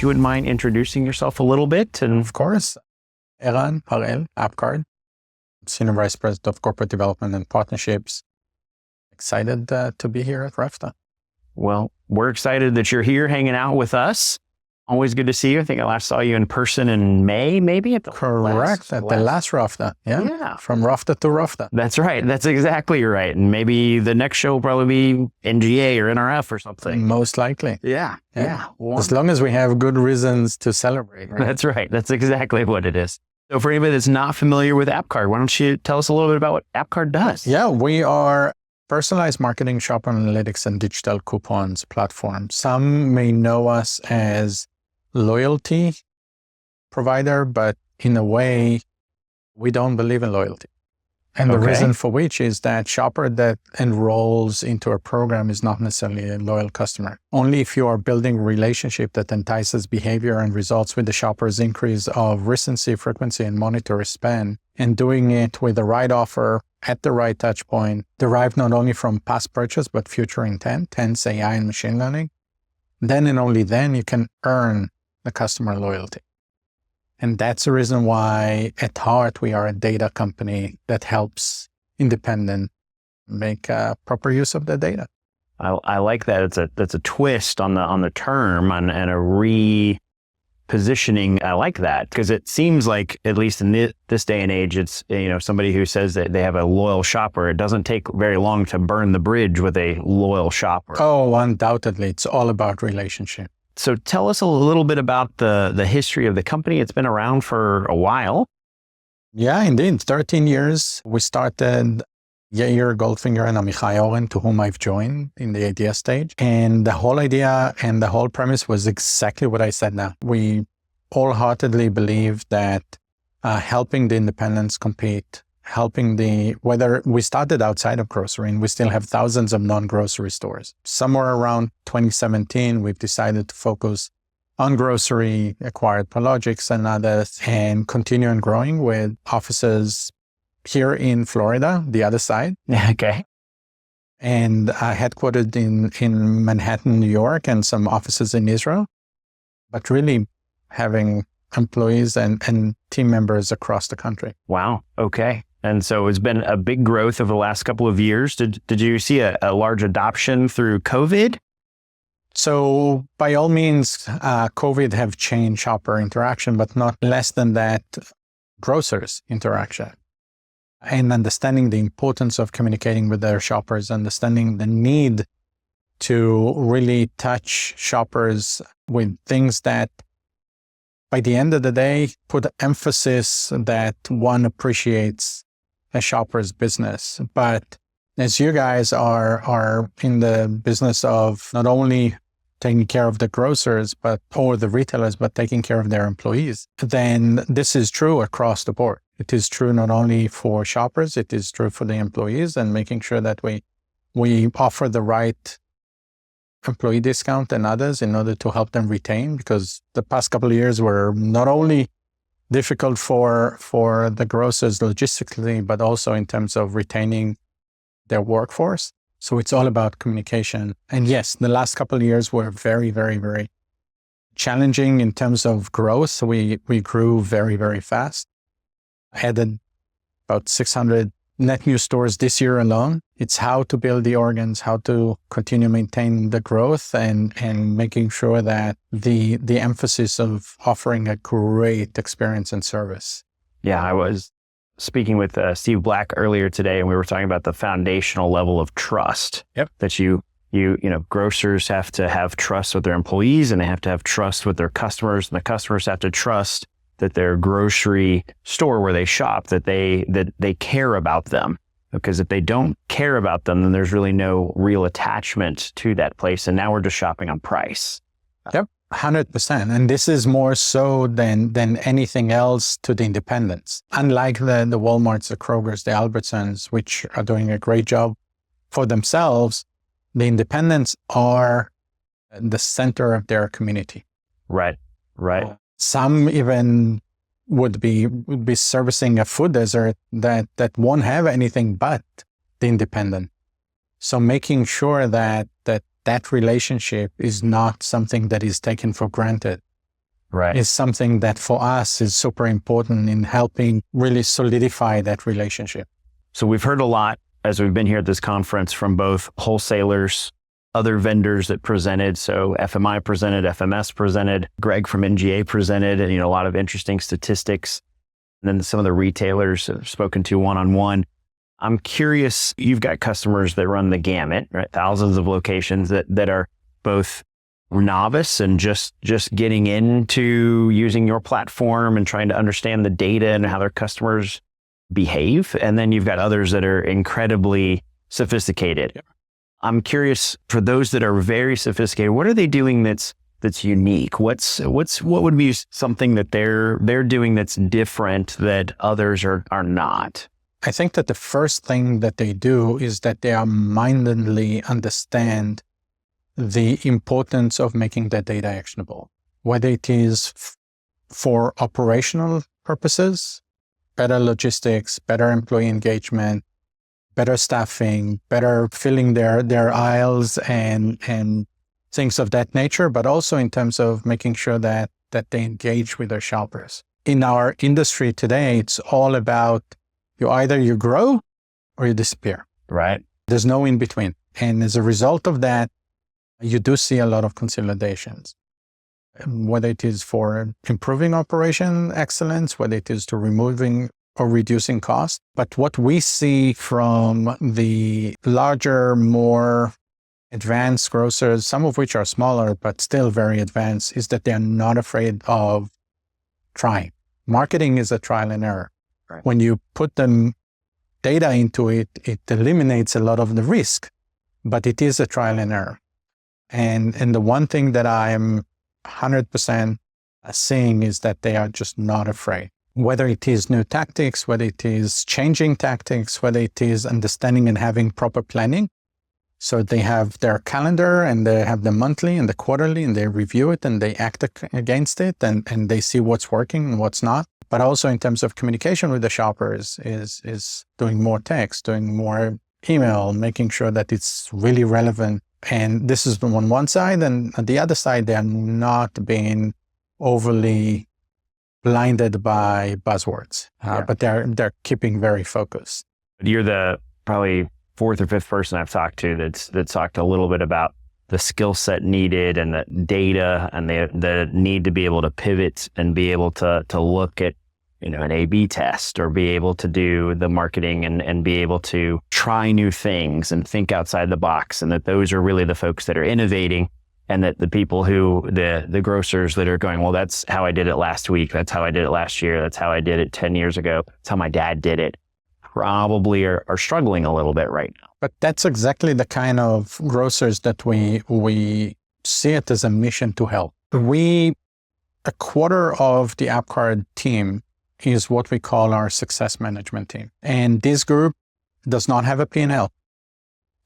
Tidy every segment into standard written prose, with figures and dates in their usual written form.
you wouldn't mind introducing yourself a little bit. And of course, Eran Harel, AppCard, Senior Vice President of Corporate Development and Partnerships. Excited to be here at REFTA. Well, we're excited that you're here hanging out with us. Always good to see you. I think I last saw you in person in May, maybe? Correct, at the last REFTA. Yeah. From REFTA to REFTA. That's right. That's exactly right. And maybe the next show will probably be NGA or NRF or something. Most likely. Yeah. As long as we have good reasons to celebrate. Right? That's right. That's exactly what it is. So for anybody that's not familiar with AppCard, why don't you tell us a little bit about what AppCard does? Yeah, we are personalized marketing, shopper analytics, and digital coupons platform. Some may know us as loyalty provider, but in a way, we don't believe in loyalty. And the reason for which is that shopper that enrolls into a program is not necessarily a loyal customer. Only if you are building a relationship that entices behavior and results with the shopper's increase of recency, frequency, and monetary spend, and doing it with the right offer at the right touch point, derived not only from past purchase, but future intent, hence AI and machine learning, then and only then you can earn the customer loyalty. And that's the reason why at heart, we are a data company that helps independent make proper use of the data. I like that. That's a twist on the term and a repositioning. I like that because it seems like, at least in this day and age, it's, somebody who says that they have a loyal shopper. It doesn't take very long to burn the bridge with a loyal shopper. Oh, undoubtedly. It's all about relationship. So tell us a little bit about the history of the company. It's been around for a while. Yeah, indeed. 13 years. We started Yair Goldfinger and Amichai Oren, to whom I've joined in the idea stage. And the whole idea and the whole premise was exactly what I said now. We wholeheartedly believe that helping the independents compete, whether we started outside of grocery and we still have thousands of non-grocery stores. Somewhere around 2017, we've decided to focus on grocery, acquired Prologix and others, and continue on growing with offices here in Florida, the other side. Okay. And headquartered in Manhattan, New York, and some offices in Israel, but really having employees and team members across the country. Wow. Okay. And so it's been a big growth over the last couple of years. Did you see a large adoption through COVID? So by all means, COVID have changed shopper interaction, but not less than that, grocers interaction. And understanding the importance of communicating with their shoppers, understanding the need to really touch shoppers with things that, by the end of the day, put emphasis that one appreciates a shopper's business. But as you guys are in the business of not only taking care of the grocers, or the retailers, but taking care of their employees, then this is true across the board. It is true not only for shoppers, it is true for the employees, and making sure that we offer the right employee discount and others in order to help them retain, because the past couple of years were not only difficult for the grocers logistically, but also in terms of retaining their workforce. So it's all about communication. And yes, the last couple of years were very, very, very challenging in terms of growth. So we grew very, very fast. Added about 600 net new stores this year alone. It's how to build the organs, how to continue maintain the growth, and making sure that the emphasis of offering a great experience and service. Yeah, I was speaking with Steve Black earlier today, and we were talking about the foundational level of trust. Yep. That you grocers have to have trust with their employees, and they have to have trust with their customers, and the customers have to trust that their grocery store where they shop, that they care about them. Because if they don't care about them, then there's really no real attachment to that place. And now we're just shopping on price. Yep, 100%. And this is more so than anything else to the independents. Unlike the Walmarts, the Krogers, the Albertsons, which are doing a great job for themselves, the independents are the center of their community. Right. Some even would be servicing a food desert that won't have anything but the independent. So making sure that relationship is not something that is taken for granted, Right. is something that for us is super important in helping really solidify that relationship. So we've heard a lot as we've been here at this conference from both wholesalers, other vendors that presented. So FMI presented, FMS presented, Greg from NGA presented, and a lot of interesting statistics. And then some of the retailers have spoken to one-on-one. I'm curious, you've got customers that run the gamut, right? Thousands of locations that are both novice and just getting into using your platform and trying to understand the data and how their customers behave. And then you've got others that are incredibly sophisticated. Yep. I'm curious, for those that are very sophisticated, what are they doing that's unique? What would be something that they're doing that's different that others are not? I think that the first thing that they do is that they are mindedly understand the importance of making that data actionable, whether it is for operational purposes, better logistics, better employee engagement, better staffing, better filling their aisles and things of that nature, but also in terms of making sure that they engage with their shoppers. In our industry today, it's all about either you grow or you disappear. Right. There's no in between. And as a result of that, you do see a lot of consolidations, whether it is for improving operation excellence, whether it is to removing or reducing costs. But what we see from the larger, more advanced grocers, some of which are smaller, but still very advanced, is that they're not afraid of trying. Marketing is a trial and error. Right. When you put them data into it, it eliminates a lot of the risk, but it is a trial and error. And the one thing that I'm 100% seeing is that they are just not afraid. Whether it is new tactics, whether it is changing tactics, whether it is understanding and having proper planning. So they have their calendar and they have the monthly and the quarterly and they review it and they act against it and they see what's working and what's not. But also in terms of communication with the shoppers is doing more text, doing more email, making sure that it's really relevant. And this is on one side, and on the other side, they're not being overly blinded by buzzwords, but they're keeping very focused. You're the probably fourth or fifth person I've talked to that's talked a little bit about the skill set needed and the data and the need to be able to pivot and be able to look at an A/B test or be able to do the marketing and be able to try new things and think outside the box, and that those are really the folks that are innovating, and that the people the grocers that are going, well, that's how I did it last week. That's how I did it last year. That's how I did it 10 years ago. That's how my dad did it. Probably are struggling a little bit right now. But that's exactly the kind of grocers that we see it as a mission to help. A quarter of the AppCard team is what we call our success management team. And this group does not have a P&L.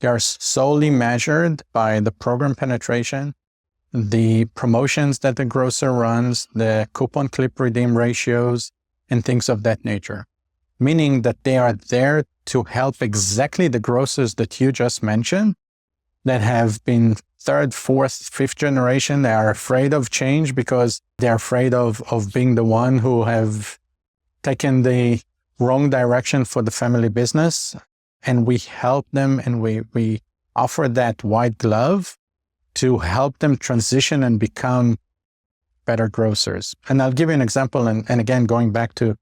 They are solely measured by the program penetration, the promotions that the grocer runs, the coupon clip redeem ratios, and things of that nature. Meaning that they are there to help exactly the grocers that you just mentioned that have been third, fourth, fifth generation. They are afraid of change because they're afraid of being the one who have taken the wrong direction for the family business. And we help them and we offer that white glove to help them transition and become better grocers. And I'll give you an example. And again, going back to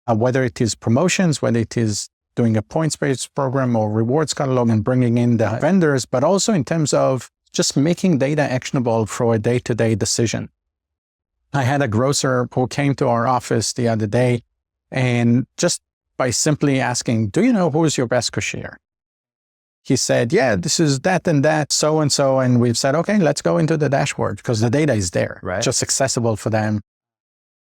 whether it is promotions, whether it is doing a points-based program or rewards catalog and bringing in the vendors, but also in terms of just making data actionable for a day-to-day decision. I had a grocer who came to our office the other day, and just by simply asking, do you know who is your best cashier? He said, yeah, this is that and that, so and so. And we've said, okay, let's go into the dashboard because the data is there, right? Just accessible for them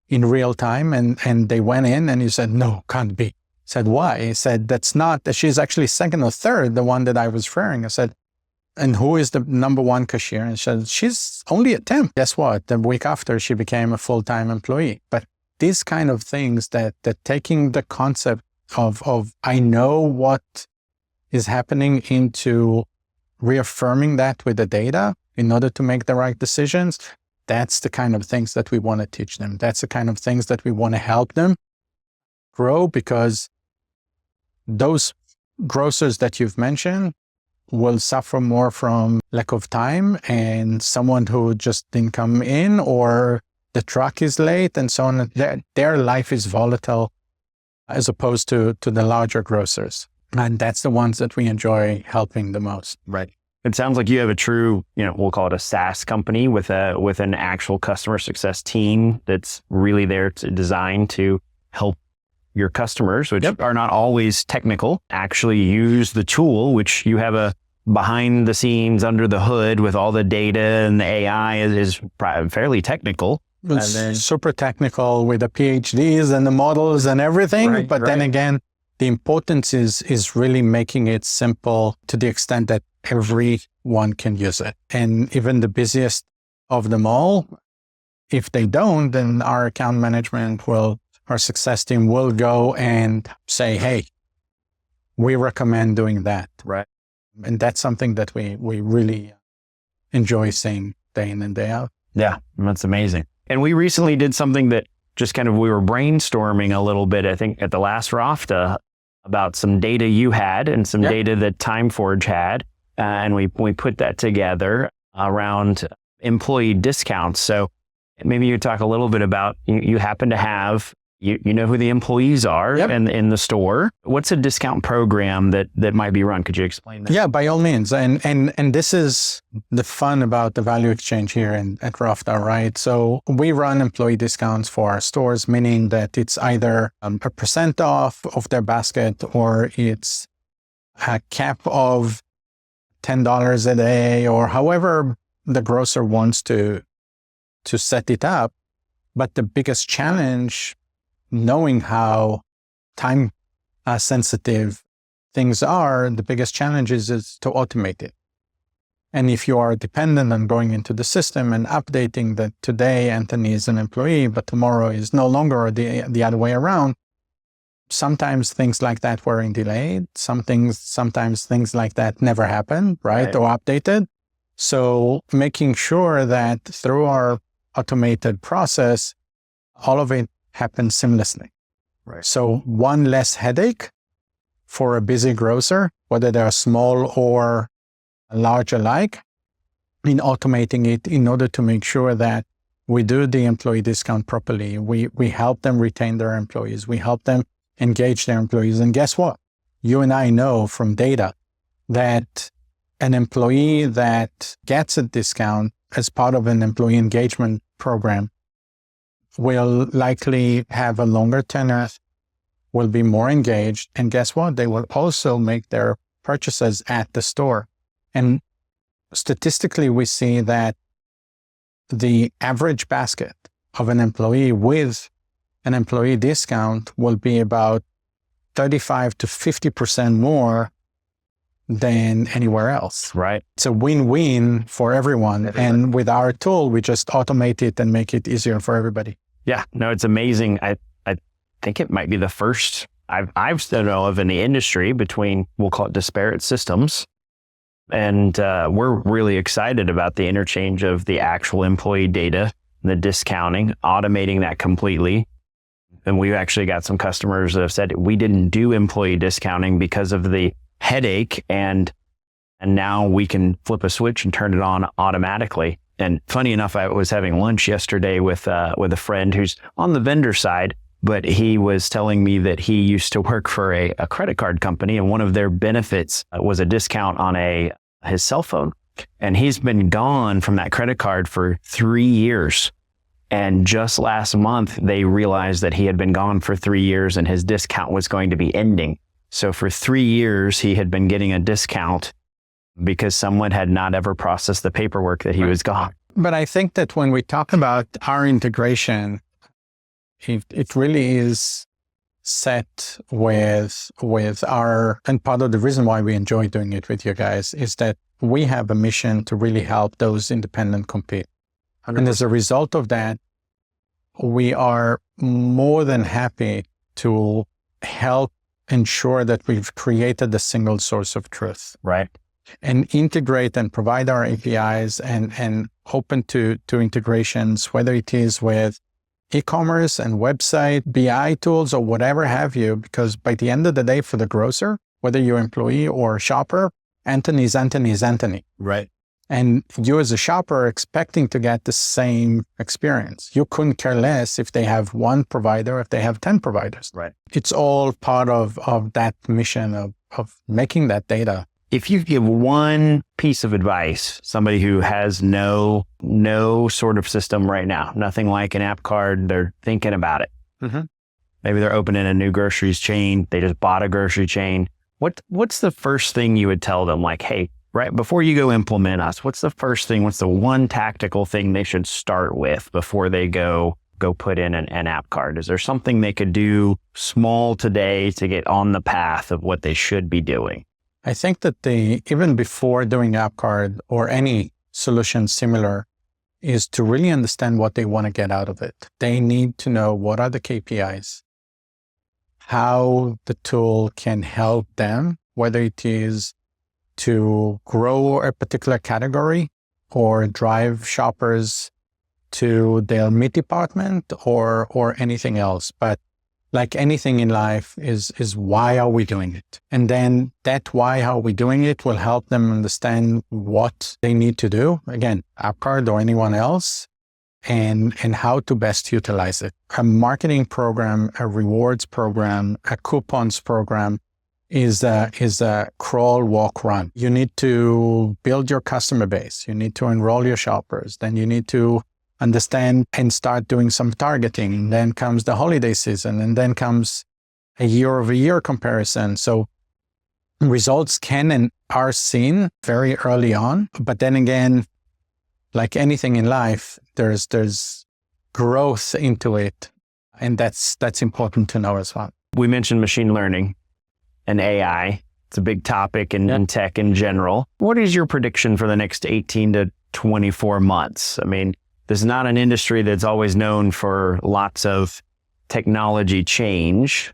in real time. And they went in and he said, no, can't be. I said, why? He said, that's not, she's actually second or third, the one that I was referring. I said, and who is the number one cashier? And she said, she's only a temp. Guess what? The week after, she became a full-time employee. But these kind of things that taking the concept of I know what is happening into reaffirming that with the data in order to make the right decisions, that's the kind of things that we want to teach them. That's the kind of things that we want to help them grow, because those grocers that you've mentioned will suffer more from lack of time, and someone who just didn't come in, or the truck is late, and so on. Their life is volatile as opposed to the larger grocers. And that's the ones that we enjoy helping the most. Right. It sounds like you have a true, we'll call it a SaaS company with an actual customer success team that's really there to design to help your customers, which are not always technical, actually use the tool, which you have a behind the scenes, under the hood with all the data and the AI is fairly technical. It's super technical with the PhDs and the models and everything. But then again, the importance is really making it simple to the extent that everyone can use it. And even the busiest of them all, if they don't, then our account management our success team will go and say, hey, we recommend doing that. Right. And that's something that we really enjoy seeing day in and day out. Yeah, that's amazing. And we recently did something that just we were brainstorming a little bit, I think at the last RAFTA, about some data you had and some data that TimeForge had. And we put that together around employee discounts. So maybe you talk a little bit about, you happen to have, you know who the employees are in the store. What's a discount program that might be run? Could you explain that? Yeah, by all means. And this is the fun about the value exchange here at RAFTA, right? So we run employee discounts for our stores, meaning that it's either a % off of their basket, or it's a cap of $10 a day, or however the grocer wants to set it up. But the biggest challenge, knowing how time sensitive things are, the biggest challenge is to automate it. And if you are dependent on going into the system and updating that today Anthony is an employee, but tomorrow is no longer, or the other way around, sometimes things like that were delayed. Sometimes things like that never happen, right? Or updated. So making sure that through our automated process, all of it happens seamlessly. Right. So one less headache for a busy grocer, whether they're small or large alike, in automating it in order to make sure that we do the employee discount properly. We help them retain their employees. We help them engage their employees. And guess what? You and I know from data that an employee that gets a discount as part of an employee engagement program will likely have a longer tenure, will be more engaged, and guess what? They will also make their purchases at the store. And statistically, we see that the average basket of an employee with an employee discount will be about 35 to 50% more than anywhere else. Right. It's a win-win for everyone. And with our tool, we just automate it and make it easier for everybody. Yeah, no, it's amazing. I think it might be the first I've still know of in the industry between, we'll call it disparate systems. And we're really excited about the interchange of the actual employee data, the discounting, automating that completely. And we've actually got some customers that have said we didn't do employee discounting because of the headache, and now we can flip a switch and turn it on automatically. And funny enough, I was having lunch yesterday with a friend who's on the vendor side, but he was telling me that he used to work for a credit card company, and one of their benefits was a discount on his cell phone. And he's been gone from that credit card for 3 years. And just last month, they realized that he had been gone for 3 years and his discount was going to be ending. So for 3 years, he had been getting a discount because someone had not ever processed the paperwork that he was gone. But I think that when we talk about our integration, it really is set with our, and part of the reason why we enjoy doing it with you guys is that we have a mission to really help those independent compete. 100%. And as a result of that, we are more than happy to help ensure that we've created a single source of truth. Right. And integrate and provide our APIs and open to integrations, whether it is with e-commerce and website, BI tools, or whatever have you, because by the end of the day, for the grocer, whether you're employee or shopper, Anthony is Anthony. Right. And you as a shopper are expecting to get the same experience. You couldn't care less if they have one provider, if they have 10 providers. Right. It's all part of that mission of making that data. If you give one piece of advice, somebody who has no sort of system right now, nothing like an AppCard, they're thinking about it. Mm-hmm. Maybe they're opening a new groceries chain. They just bought a grocery chain. What's the first thing you would tell them? Like, hey, right before you go implement us, what's the first thing? What's the one tactical thing they should start with before they go put in an AppCard? Is there something they could do small today to get on the path of what they should be doing? I think that even before doing AppCard or any solution similar, is to really understand what they want to get out of it. They need to know what are the KPIs, how the tool can help them, whether it is to grow a particular category or drive shoppers to their meat department or anything else. But like anything in life is why are we doing it? And then that why are we doing it will help them understand what they need to do. Again, AppCard or anyone else, and how to best utilize it. A marketing program, a rewards program, a coupons program is a crawl, walk, run. You need to build your customer base. You need to enroll your shoppers. Then you need to understand and start doing some targeting. And then comes the holiday season, and then comes a year-over-year comparison. So results can and are seen very early on. But then again, like anything in life, there's growth into it. And that's important to know as well. We mentioned machine learning and AI. It's a big topic in tech in general. What is your prediction for the next 18 to 24 months? I mean, this is not an industry that's always known for lots of technology change,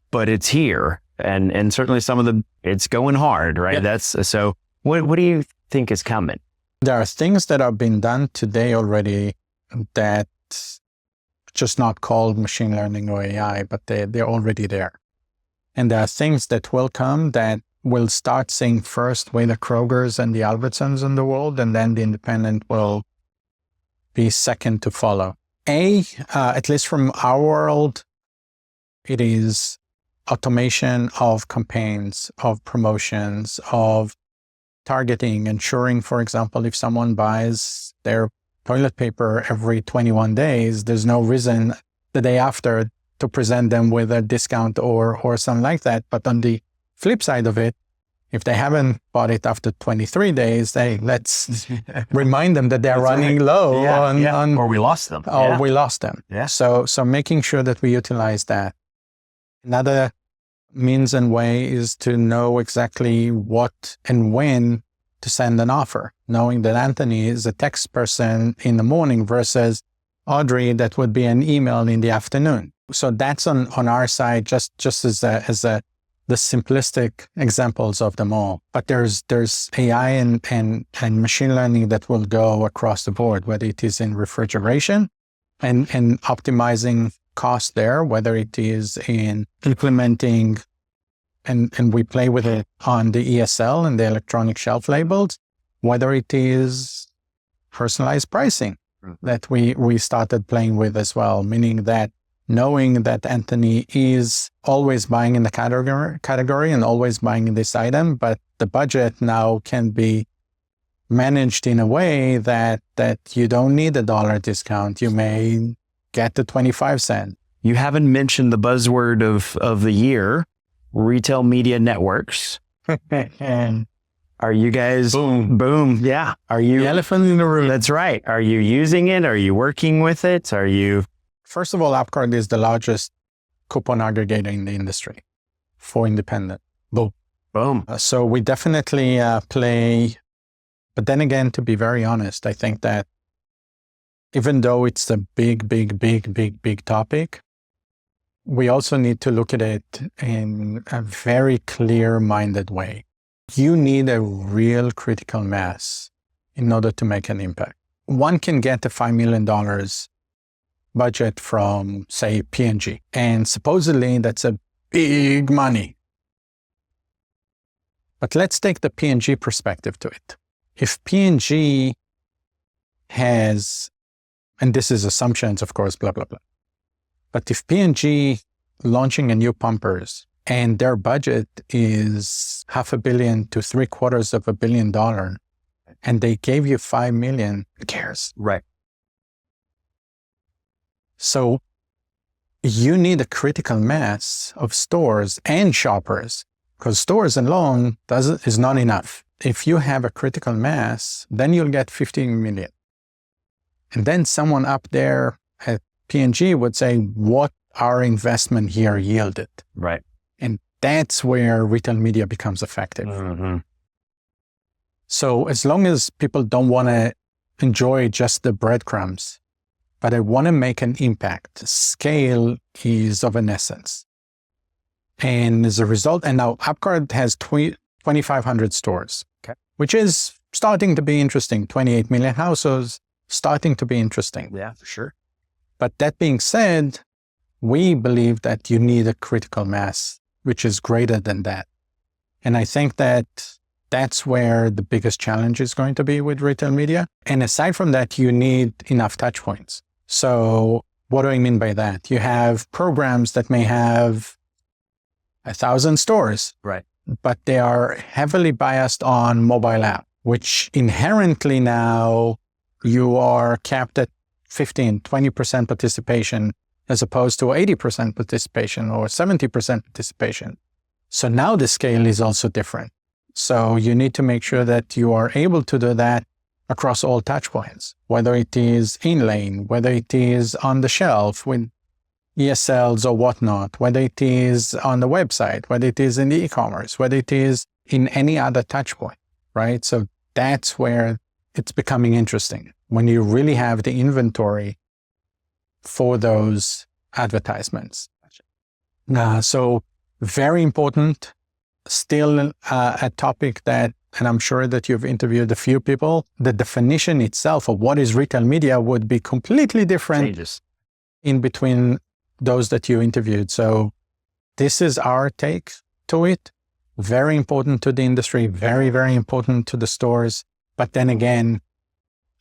but it's here. And certainly it's going hard, right? Yeah. So what do you think is coming? There are things that are being done today already that just not called machine learning or AI, but they're already there. And there are things that will come that will start seeing first with the Grocers and the Albertsons in the world, and then the independent will be second to follow. At least from our world, it is automation of campaigns, of promotions, of targeting, ensuring, for example, if someone buys their toilet paper every 21 days, there's no reason the day after to present them with a discount or something like that. But on the flip side of it, if they haven't bought it after 23 days, let's remind them that they're running low on or we lost them. We lost them. Yeah. So making sure that we utilize that. Another means and way is to know exactly what and when to send an offer, knowing that Anthony is a text person in the morning versus Audrey, that would be an email in the afternoon. So that's on our side, just as the simplistic examples of them all. But there's AI and machine learning that will go across the board, whether it is in refrigeration and optimizing cost there, whether it is in implementing, and we play with it on the ESL and the electronic shelf labels, whether it is personalized pricing that we started playing with as well, meaning that knowing that Anthony is always buying in the category and always buying in this item, but the budget now can be managed in a way that you don't need a $1 discount. You may get the 25 cents. You haven't mentioned the buzzword of the year, retail media networks. Are you guys? Boom. Yeah. Are you? The elephant in the room. That's right. Are you using it? Are you working with it? Are you? First of all, AppCard is the largest coupon aggregator in the industry for independent. Boom. So we definitely play. But then again, to be very honest, I think that even though it's a big topic, we also need to look at it in a very clear-minded way. You need a real critical mass in order to make an impact. one can get a $5 million budget from, say, P&G. And supposedly that's a big money. But let's take the P&G perspective to it. If P&G has, and this is assumptions, of course, blah, blah, blah. But if P&G launching a new pumpers and their budget is $500 million to $750 million, and they gave you $5 million, who cares? Right. So you need a critical mass of stores and shoppers, because stores alone is not enough. If you have a critical mass, then you'll get 15 million. And then someone up there at P&G would say, what our investment here yielded. Right. And that's where retail media becomes effective. Mm-hmm. So as long as people don't want to enjoy just the breadcrumbs, but I want to make an impact, scale is of an essence. And as a result, and now AppCard has 2,500 stores, okay, which is starting to be interesting. 28 million households, starting to be interesting. Yeah, for sure. But that being said, we believe that you need a critical mass, which is greater than that. And I think that that's where the biggest challenge is going to be with retail media. And aside from that, you need enough touch points. So what do I mean by that? You have programs that may have 1,000 stores, right, but they are heavily biased on mobile app, which inherently now you are capped at 15, 20% participation as opposed to 80% participation or 70% participation. So now the scale is also different. So you need to make sure that you are able to do that across all touch points, whether it is in lane, whether it is on the shelf with ESLs or whatnot, whether it is on the website, whether it is in the e-commerce, whether it is in any other touch point, right? So that's where it's becoming interesting, when you really have the inventory for those advertisements. So very important, still a topic that, and I'm sure that you've interviewed a few people, the definition itself of what is retail media would be completely different Changes in between those that you interviewed. So this is our take to it. Very important to the industry, very, very important to the stores. But then again,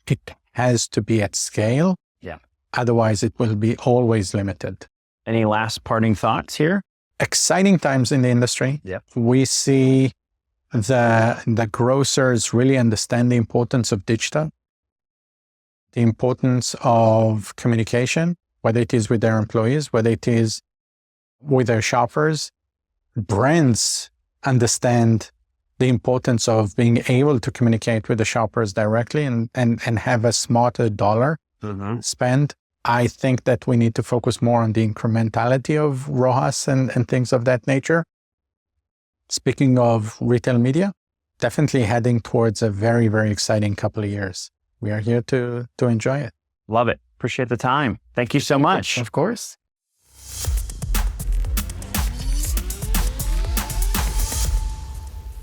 it has to be at scale. Yeah. Otherwise, it will be always limited. Any last parting thoughts here? Exciting times in the industry. Yep. We see the grocers really understand the importance of digital, the importance of communication, whether it is with their employees, whether it is with their shoppers. Brands understand the importance of being able to communicate with the shoppers directly and have a smarter dollar spend. I think that we need to focus more on the incrementality of ROAS and things of that nature. Speaking of retail media, definitely heading towards a very, very exciting couple of years. We are here to enjoy it. Love it. Appreciate the time. Thank you so much. Of course.